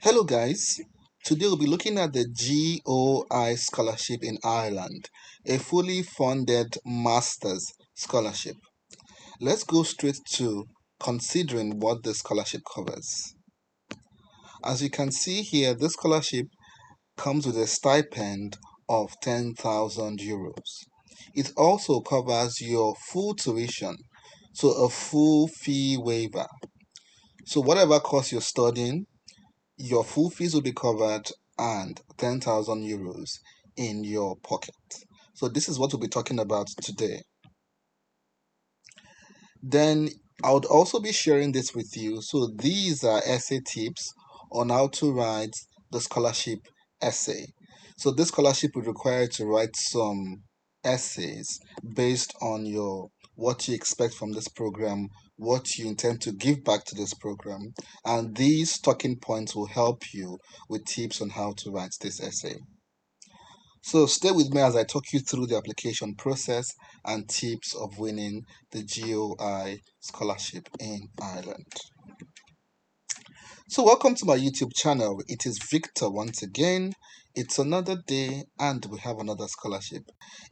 Hello guys, today we'll be looking at the GOI scholarship in Ireland, a fully funded master's scholarship. Let's go straight to considering what the scholarship covers. As you can see here, this scholarship comes with a stipend of 10,000 euros. It also covers your full tuition, so a full fee waiver. So whatever course you're studying, your full fees will be covered and 10,000 euros in your pocket. So this is what we'll be talking about today. Then I would also be sharing this with you. So these are essay tips on how to write the scholarship essay. So this scholarship will require you to write some essays based on your what you expect from this program, what you intend to give back to this program, and these talking points will help you with tips on how to write this essay. So stay with me as I talk you through the application process and tips of winning the GOI scholarship in Ireland. So welcome to my YouTube channel. It is Victor once again. It's another day and we have another scholarship.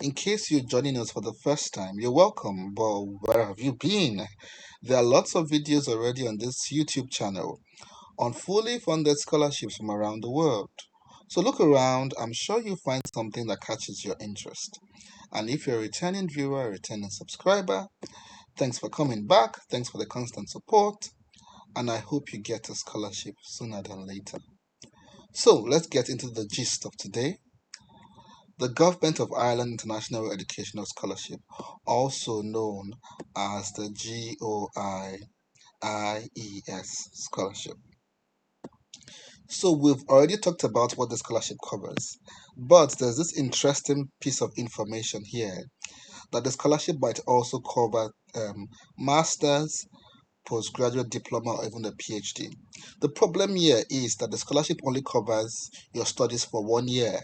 In case you're joining us for the first time, you're welcome, but where have you been? There are lots of videos already on this YouTube channel on fully funded scholarships from around the world. So look around, I'm sure you'll find something that catches your interest. And if you're a returning viewer, a returning subscriber, thanks for coming back, thanks for the constant support, and I hope you get a scholarship sooner than later. So let's get into the gist of today. The Government of Ireland International Educational Scholarship, also known as the GOI IES Scholarship. So we've already talked about what the scholarship covers, but there's this interesting piece of information here that the scholarship might also cover master's, postgraduate diploma, or even a PhD. The problem here is that the scholarship only covers your studies for 1 year.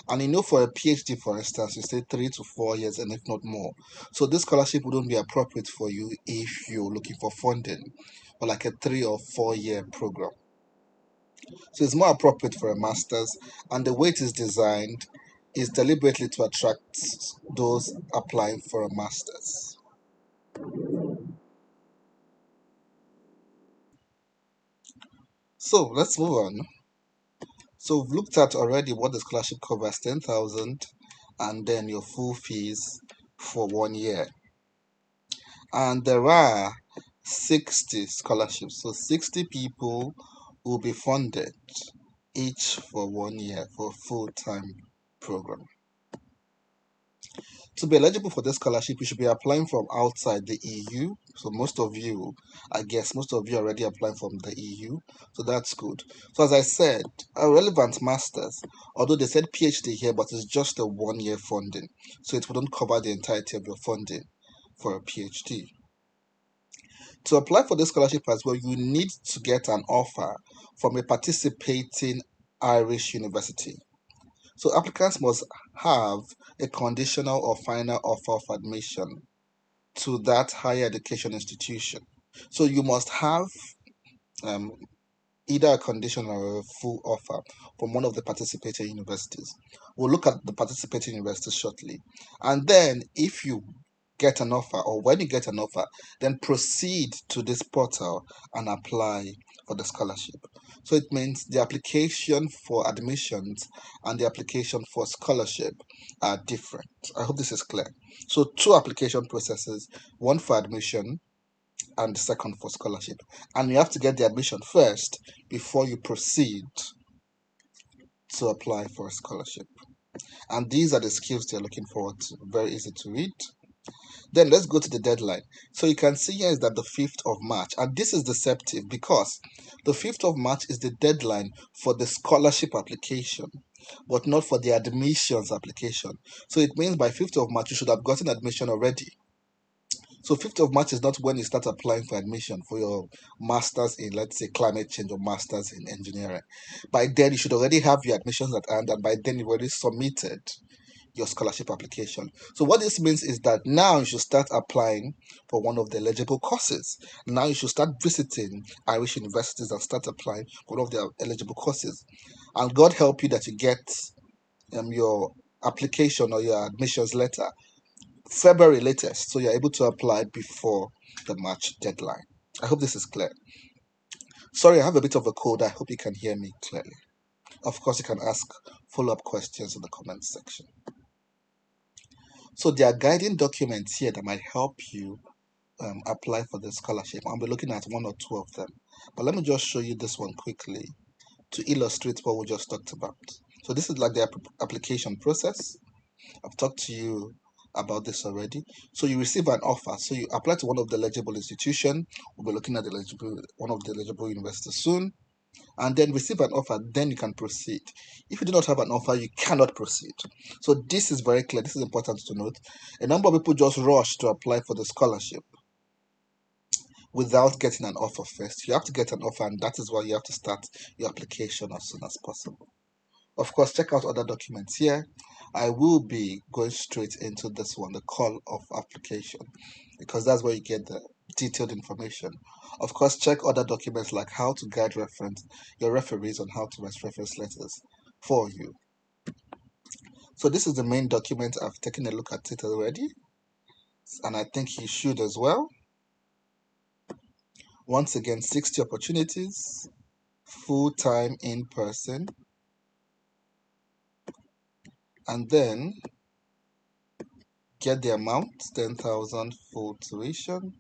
And for a PhD, for instance, you say 3 to 4 years and if not more. So this scholarship wouldn't be appropriate for you if you're looking for funding for like a 3 or 4 year program. So it's more appropriate for a master's, and the way it is designed is deliberately to attract those applying for a master's. So let's move on. So we've looked at already what the scholarship covers, 10,000, and then your full fees for 1 year. And there are 60 scholarships. So 60 people will be funded each for 1 year for a full-time program. To be eligible for this scholarship, you should be applying from outside the EU. So I guess most of you already applying from the EU. So that's good. So as I said, a relevant master's, although they said PhD here, but it's just a 1 year funding. So it wouldn't cover the entirety of your funding for a PhD. To apply for this scholarship as well, you need to get an offer from a participating Irish university. So applicants must have a conditional or final offer of admission to that higher education institution. So you must have um, either a conditional or a full offer from one of the participating universities. We'll look at the participating universities shortly. And then if you get an offer, or when you get an offer, then proceed to this portal and apply for the scholarship. So it means the application for admissions and the application for scholarship are different. I hope this is clear. So two application processes, one for admission and the second for scholarship. And you have to get the admission first before you proceed to apply for a scholarship. And these are the skills they're looking forward to. Very easy to read. Then let's go to the deadline. So you can see here is that the 5th of March, and this is deceptive because the 5th of March is the deadline for the scholarship application, but not for the admissions application. So it means by 5th of March, you should have gotten admission already. So 5th of March is not when you start applying for admission for your master's in, let's say, climate change or master's in engineering. By then, you should already have your admissions at hand, and by then you've already submitted your scholarship application. So what this means is that now you should start applying for one of the eligible courses. Now you should start visiting Irish universities and start applying for one of their eligible courses. And God help you that you get your application or your admissions letter February latest, so you're able to apply before the March deadline. I hope this is clear. Sorry, I have a bit of a cold. I hope you can hear me clearly. Of course, you can ask follow-up questions in the comment section. So there are guiding documents here that might help you apply for the scholarship. I'll be looking at one or two of them. But let me just show you this one quickly to illustrate what we just talked about. So this is like the application process. I've talked to you about this already. So you receive an offer. So you apply to one of the eligible institutions. We'll be looking at one of the eligible universities soon. And then receive an offer, then you can proceed. If you do not have an offer, you cannot proceed. So this is very clear. This is important to note. A number of people just rush to apply for the scholarship without getting an offer first. You have to get an offer, and that is why you have to start your application as soon as possible. Of course, check out other documents here. I will be going straight into this one, the call of application, because that's where you get the detailed information. Of course, check other documents like how to guide your referees on how to write reference letters for you. So this is the main document. I've taken a look at it already, and I think you should as well. Once again, 60 opportunities, full-time in person, and then get the amount, 10,000 full tuition,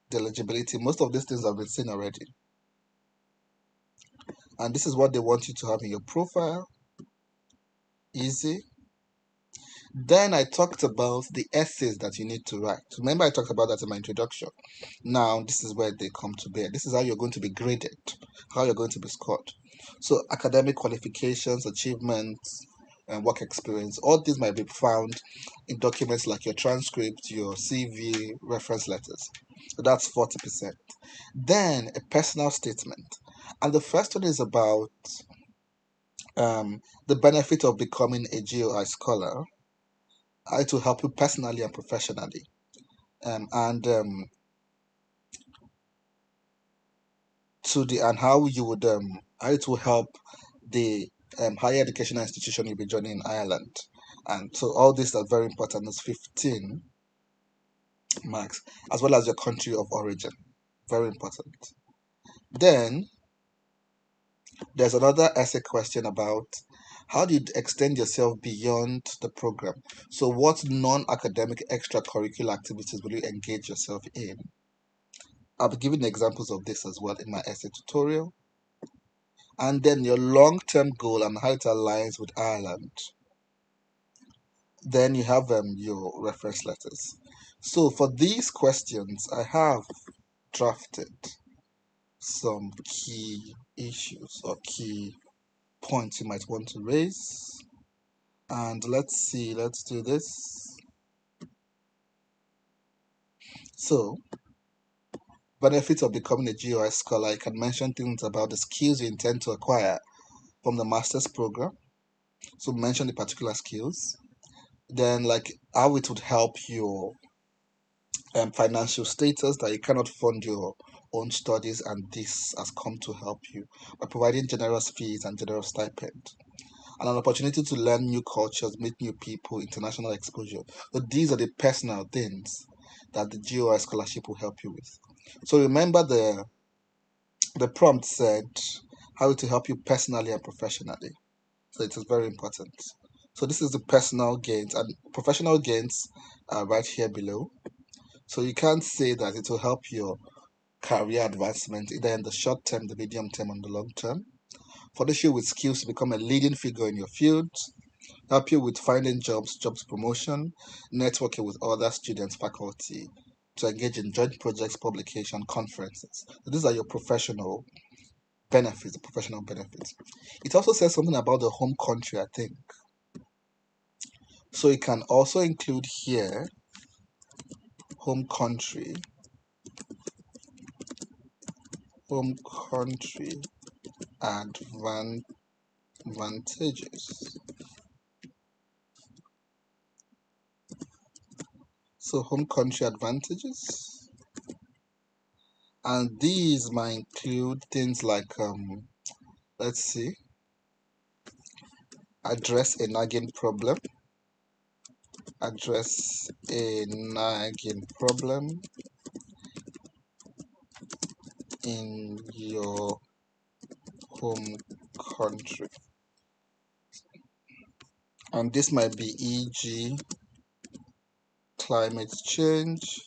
the eligibility. Most of these things have been seen already. And this is what they want you to have in your profile. Easy. Then I talked about the essays that you need to write. Remember I talked about that in my introduction. Now this is where they come to bear. This is how you're going to be graded, how you're going to be scored. So academic qualifications, achievements, and work experience, all these might be found in documents like your transcript, your CV, reference letters. So that's 40%. Then a personal statement. And the first one is about the benefit of becoming a GOI scholar. It will help you personally and professionally. And how you would how it will help the higher educational institution you'll be joining in Ireland. And so all these are very important. It's 15 marks, as well as your country of origin. Very important. Then there's another essay question about how do you extend yourself beyond the program? So what non-academic extracurricular activities will you engage yourself in? I'll be giving examples of this as well in my essay tutorial. And then your long-term goal and how it aligns with Ireland. Then you have your reference letters. So for these questions, I have drafted some key issues or key points you might want to raise. And let's do this. So, benefits of becoming a GOI scholar, you can mention things about the skills you intend to acquire from the master's program. So mention the particular skills. Then like how it would help your financial status, that you cannot fund your own studies, and this has come to help you by providing generous fees and generous stipend. And an opportunity to learn new cultures, meet new people, international exposure. So these are the personal things that the GOI scholarship will help you with. So remember the prompt said how it will help you personally and professionally. So it is very important. So this is the personal gains, and professional gains are right here below. So you can't say that it will help your career advancement either in the short term, the medium term, and the long term. Furnish you with skills to become a leading figure in your field. Help you with finding jobs promotion, networking with other students, faculty, to engage in joint projects, publication, conferences. So these are your professional benefits, the professional benefits. It also says something about the home country, I think. So it can also include here home country advantages. So home country advantages. And these might include things like, let's see, address a nagging problem. Address a nagging problem in your home country. And this might be e.g. climate change,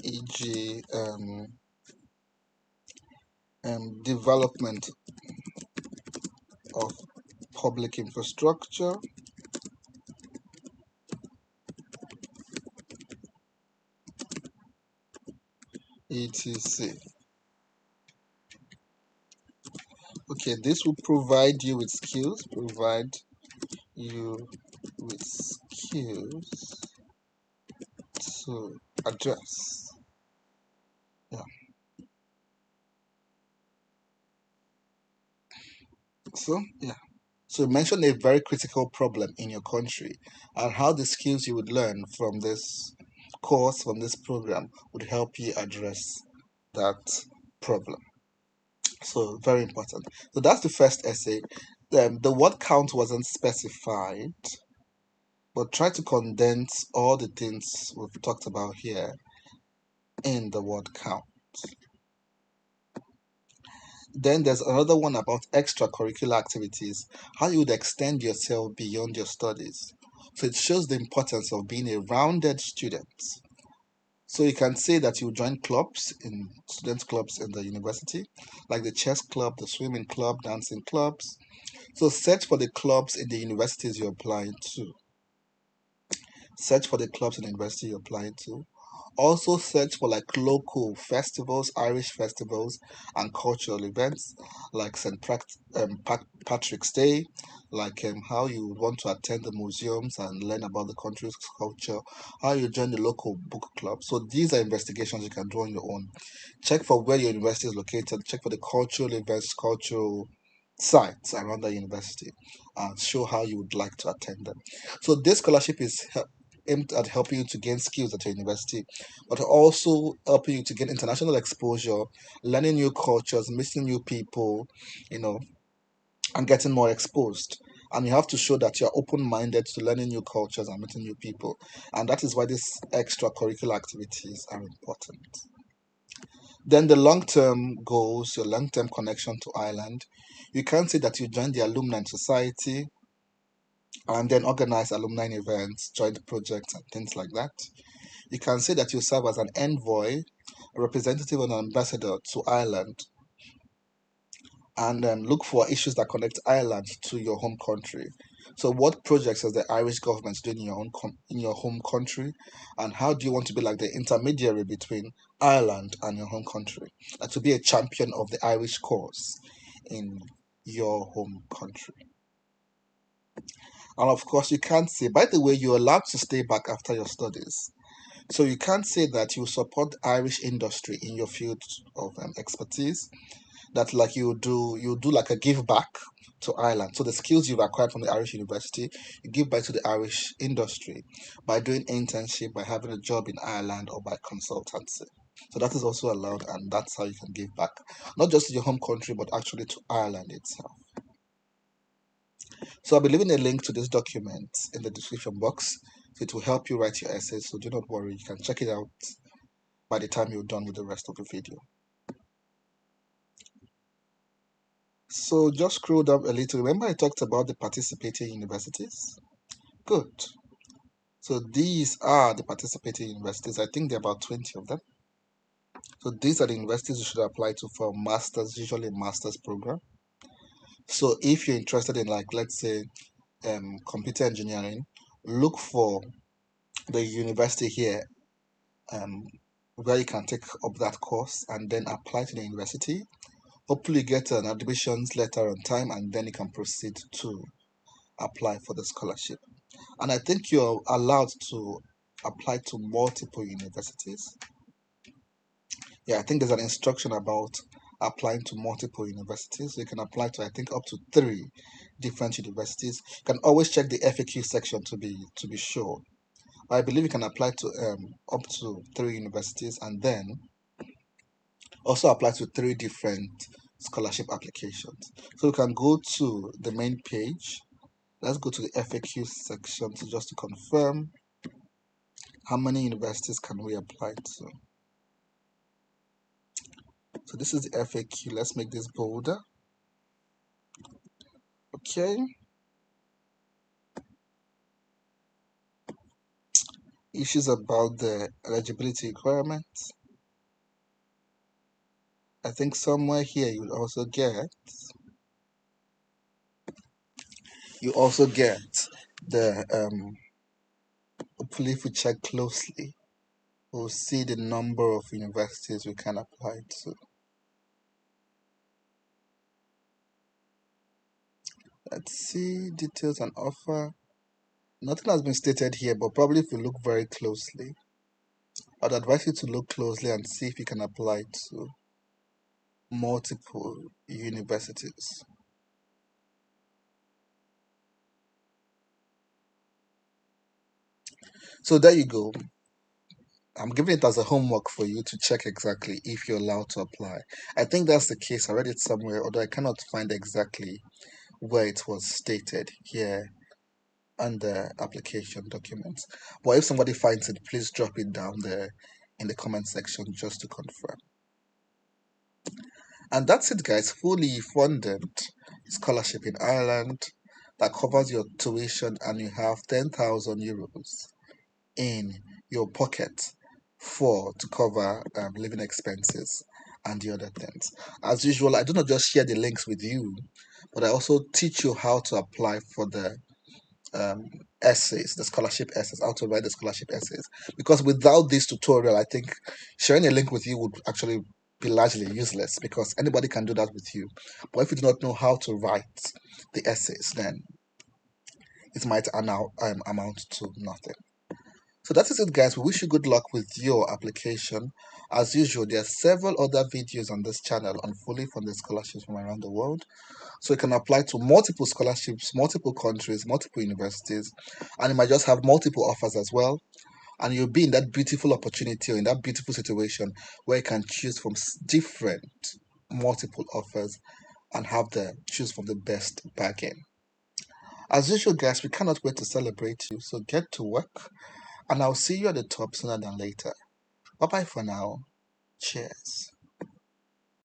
e.g. Development of public infrastructure, etc. Okay, this will provide you with skills, to address. Yeah. Yeah. So mention a very critical problem in your country and how the skills you would learn from this course, from this program, would help you address that problem. So very important. So that's the first essay. The word count wasn't specified, but try to condense all the things we've talked about here in the word count. Then there's another one about extracurricular activities, how you would extend yourself beyond your studies. So it shows the importance of being a rounded student. So you can say that you join student clubs in the university, like the chess club, the swimming club, dancing clubs. So search for the clubs in the universities you're applying to. Search for the clubs in the university you're applying to. Also search for like local festivals, Irish festivals, and cultural events like Patrick's Day, like how you would want to attend the museums and learn about the country's culture, how you join the local book club. So these are investigations you can do on your own. Check for where your university is located, check for the cultural events, cultural sites around the university, and show how you would like to attend them. So this scholarship is aimed at helping you to gain skills at your university, but also helping you to get international exposure, learning new cultures, meeting new people, you know, and getting more exposed. And you have to show that you're open minded to learning new cultures and meeting new people. And that is why these extracurricular activities are important. Then the long term goals, your long term connection to Ireland. You can say that you join the Alumni Society and then organize alumni events, joint projects, and things like that. You can say that you serve as an envoy, a representative, and an ambassador to Ireland, and look for issues that connect Ireland to your home country. So, what projects is the Irish government doing in in your home country, and how do you want to be like the intermediary between Ireland and your home country, and to be a champion of the Irish cause in your home country? And of course, you can't say, by the way, you're allowed to stay back after your studies. So you can't say that you support Irish industry in your field of expertise. That like you do like a give back to Ireland. So the skills you've acquired from the Irish university, you give back to the Irish industry by doing internship, by having a job in Ireland, or by consultancy. So that is also allowed, and that's how you can give back, not just to your home country, but actually to Ireland itself. So I'll be leaving a link to this document in the description box. So it will help you write your essays. So do not worry, you can check it out by the time you're done with the rest of the video. So just scroll down a little. Remember I talked about the participating universities? Good. So these are the participating universities. I think there are about 20 of them. So these are the universities you should apply to for masters, usually a master's program. So if you're interested in, like, let's say computer engineering, look for the university here where you can take up that course and then apply to the university. Hopefully get an admissions letter on time, and then you can proceed to apply for the scholarship. And I think you're allowed to apply to multiple universities. Yeah, I think there's an instruction about applying to multiple universities. So you can apply to, I think, up to 3 different universities. You can always check the FAQ section to be sure. I believe you can apply to up to 3 universities, and then also apply to 3 different scholarship applications. So we can go to the main page. Let's go to the FAQ section to just to confirm how many universities can we apply to. So this is the FAQ. Let's make this bolder. Okay. Issues about the eligibility requirements. I think somewhere here you also get the hopefully if we check closely, we'll see the number of universities we can apply to. Let's see details and offer. Nothing has been stated here, but probably if you look very closely, I'd advise you to look closely and see if you can apply to multiple universities. So there you go. I'm giving it as a homework for you to check exactly if you're allowed to apply. I think that's the case. I read it somewhere, although I cannot find exactly where it was stated here on the application documents. But if somebody finds it, please drop it down there in the comment section just to confirm. And that's it, guys. Fully funded scholarship in Ireland that covers your tuition, and you have 10,000 euros in your pocket to cover living expenses and the other things. As usual, I do not just share the links with you, but I also teach you how to apply for the um, essays, the scholarship essays, how to write the scholarship essays. Because without this tutorial, I think sharing a link with you would actually be largely useless, because anybody can do that with you. But if you do not know how to write the essays, then it might amount to nothing. So that is it, guys. We wish you good luck with your application. As usual, there are several other videos on this channel on fully funded scholarships from around the world. So you can apply to multiple scholarships, multiple countries, multiple universities, and you might just have multiple offers as well. And you'll be in that beautiful opportunity, or in that beautiful situation where you can choose from different multiple offers and choose from the best bargain. As usual, guys, we cannot wait to celebrate you. So get to work, and I'll see you at the top sooner than later. Bye bye for now. Cheers.